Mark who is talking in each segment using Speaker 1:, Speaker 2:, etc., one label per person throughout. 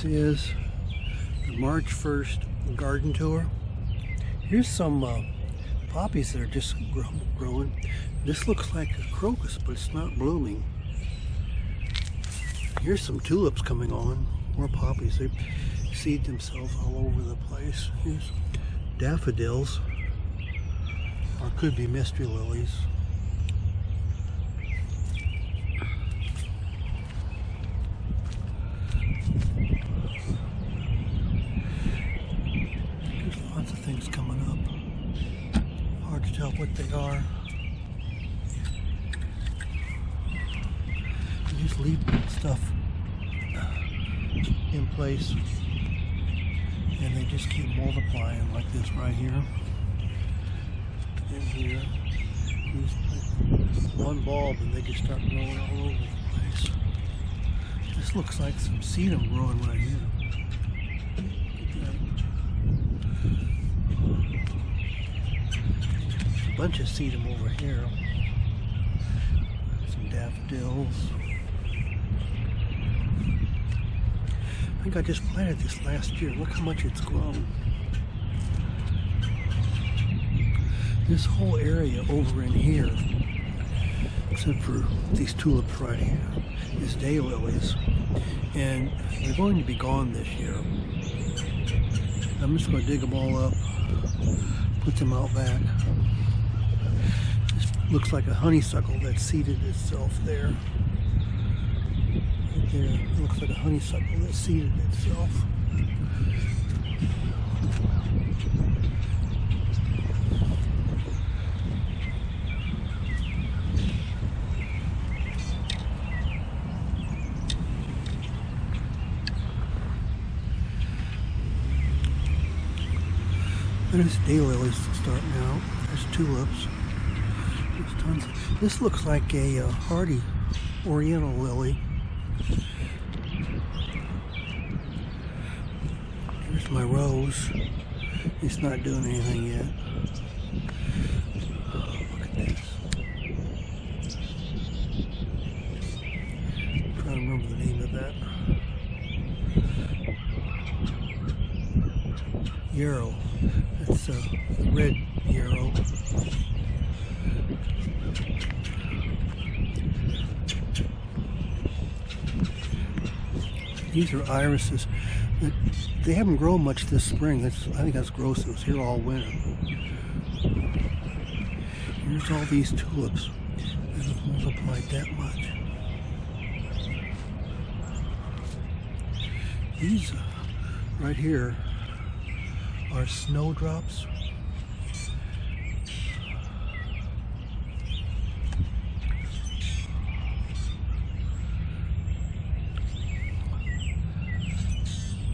Speaker 1: This is the March 1st garden tour. Here's some poppies that are just growing. This looks like a crocus, but it's not blooming. Here's some tulips coming on. More poppies. They seed themselves all over the place. Here's daffodils, or could be mystery lilies. There's lots of things coming up. Hard to tell what they are. You just leave stuff in place and they just keep multiplying, like this right here and here. Use one bulb and they just start growing all over the place. This looks like some sedum growing right here. A bunch of sedum over here. Some daffodils. I think I just planted this last year. Look how much it's grown. This whole area over in here, except for these tulips right here, is daylilies. And they're going to be gone this year. I'm just going to dig them all up, put them out back. This looks like a honeysuckle that seeded itself there. Right there, it looks like a honeysuckle that seeded itself. There's daylilies starting out. There's tulips. There's tons. This looks like a hardy oriental lily. Here's my rose. It's not doing anything yet. Look at this. I'm trying to remember the name of that. Yarrow. That's a red yarrow. These are irises. They haven't grown much this spring. I think that's gross. It was here all winter. Here's all these tulips that have multiplied that much. These right here are snowdrops.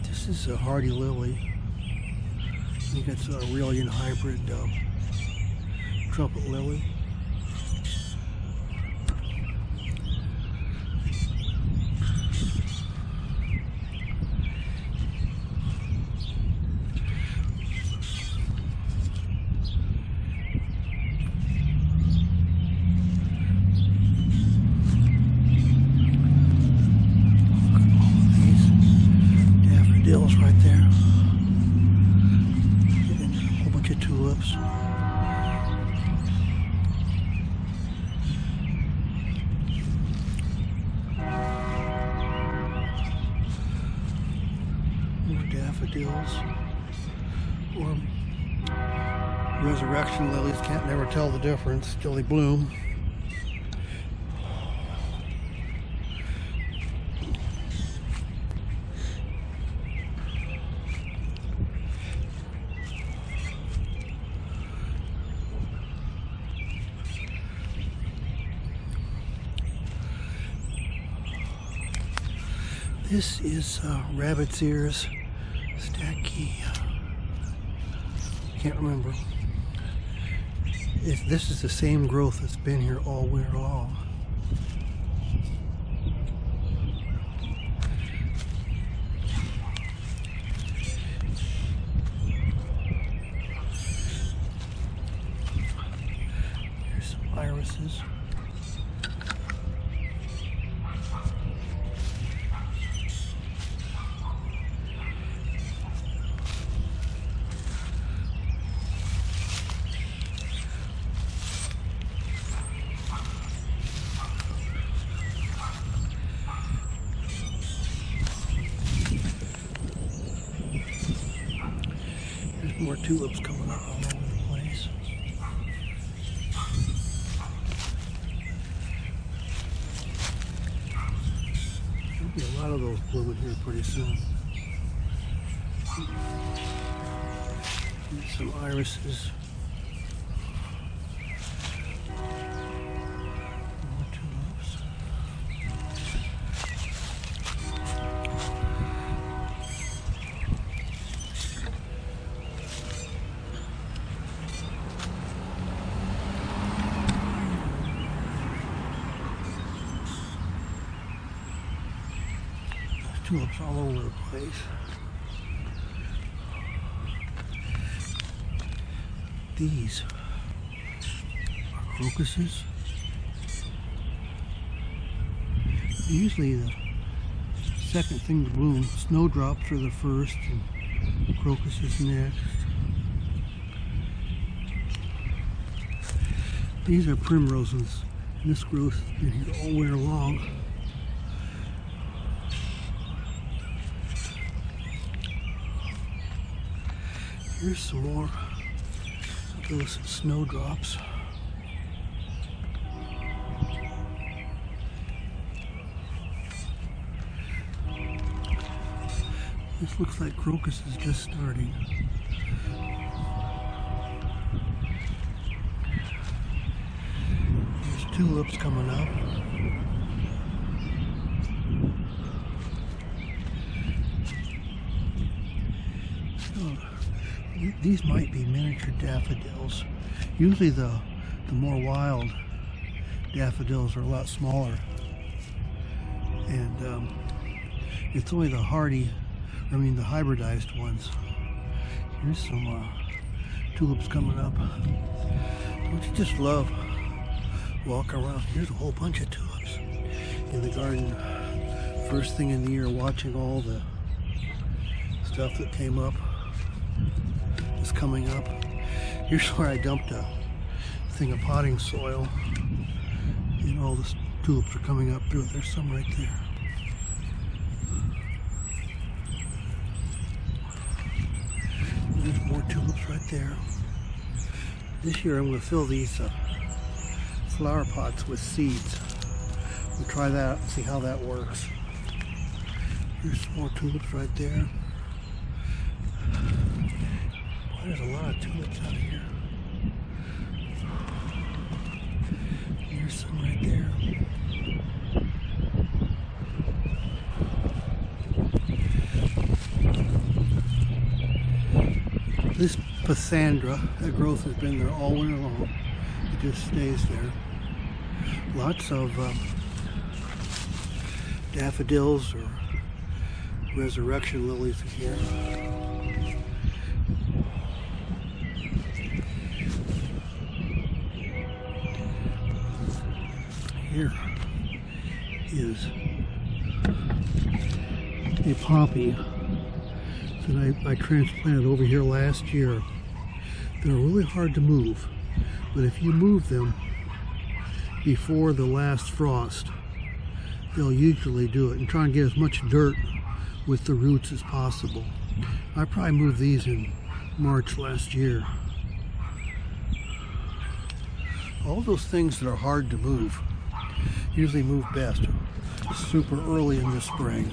Speaker 1: This is a hardy lily. I think it's a Aurelian hybrid trumpet lily. Right there. And a whole bunch of tulips. More daffodils. Or resurrection lilies. Can't never tell the difference till they bloom. This is rabbit's ears, Stachy. Can't remember. This is the same growth that's been here all winter long. Here's some irises. More tulips coming up all over the place. There'll be a lot of those blooming here pretty soon. Here's some irises. More tulips. Tulips all over the place. These are crocuses. Usually the second thing to bloom. Snowdrops are the first and crocuses next. These are primroses, and this grows in here all winter long. Here's some more of those snowdrops. This looks like crocus is just starting. There's tulips coming up. These might be miniature daffodils. Usually the more wild daffodils are a lot smaller. And it's only the the hybridized ones. Here's some tulips coming up. Don't you just love walking around? Here's a whole bunch of tulips in the garden. First thing in the year, watching all the stuff that came up. Is coming up. Here's where I dumped a thing of potting soil, and all the tulips are coming up through it. There's some right there. There's more tulips right there. This year I'm going to fill these flower pots with seeds. We'll try that and see how that works. There's some more tulips right there. There's a lot of tulips out here. Here's some right there. This Phaceandra, that growth has been there all winter long. It just stays there. Lots of daffodils or resurrection lilies in here. Here is a poppy that I transplanted over here last year. They're really hard to move, but if you move them before the last frost, they'll usually do it and try and get as much dirt with the roots as possible. I probably moved these in March last year. All those things that are hard to move usually move best super early in the spring,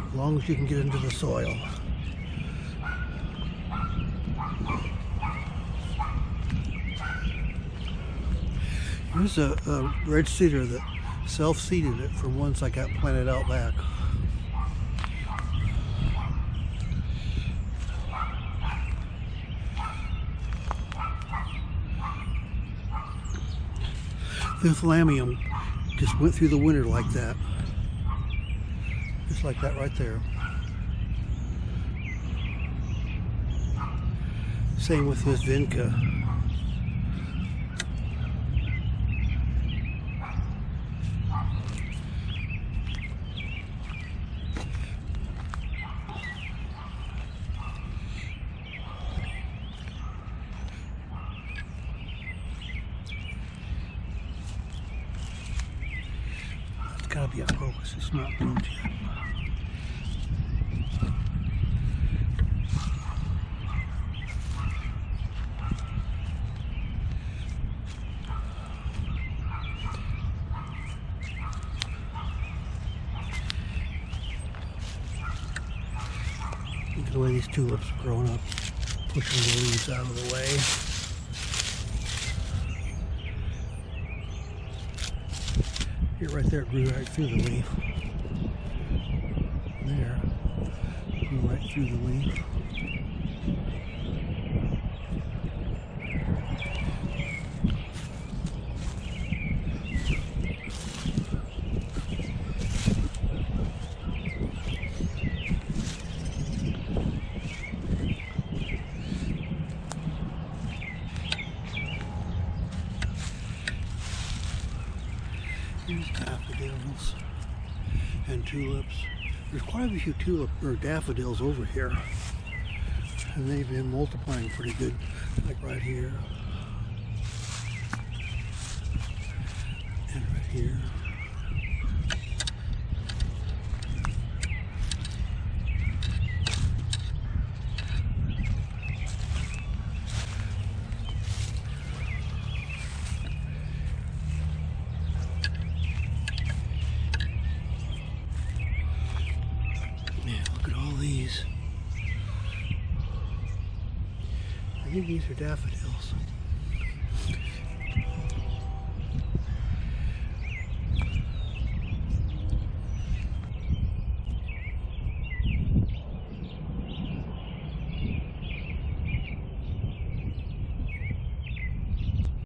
Speaker 1: as long as you can get into the soil. Here's a red cedar that self-seeded it from ones I got planted out back. Thalamium just went through the winter like that. Just like that right there. Same with this Vinca. Gotta be a crocus, it's not bloomed yet. Look at the way these tulips are growing up, pushing the leaves out of the way. Here, right there, it grew right through the leaf. There, grew right through the leaf. Here's daffodils and tulips. There's quite a few tulip or daffodils over here, and they've been multiplying pretty good, like right here and right here. These. I think these are daffodils.